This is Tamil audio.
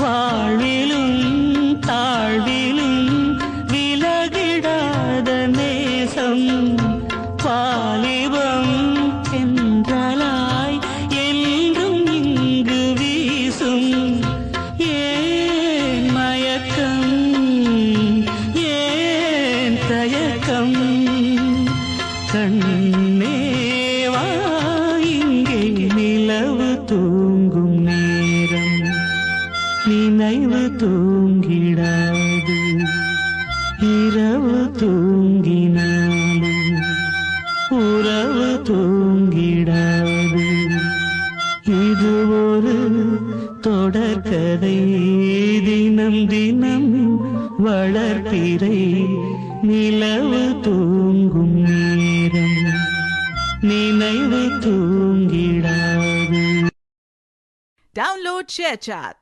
வாழ்விலும் தாழ்விலும் விலகிடாத நேசம் வாலிபம் என்றலாய் என்றும் இங்கு வீசும் ஏன் மயக்கம் ஏன் தயக்கம் கண்ணேவா இங்கே நிலவு தூங்கும் நேரம் நினைவு தூங்கிடாது இரவு தூங்கினாலும் உறவு தூங்கிடாது இது ஒரு தொடர்கதை தினம் தினம் வளர்ப்பிறை நிலவு தூங்கும் நேரம் நினைவு தூங்கிடாது. Download ShareChat.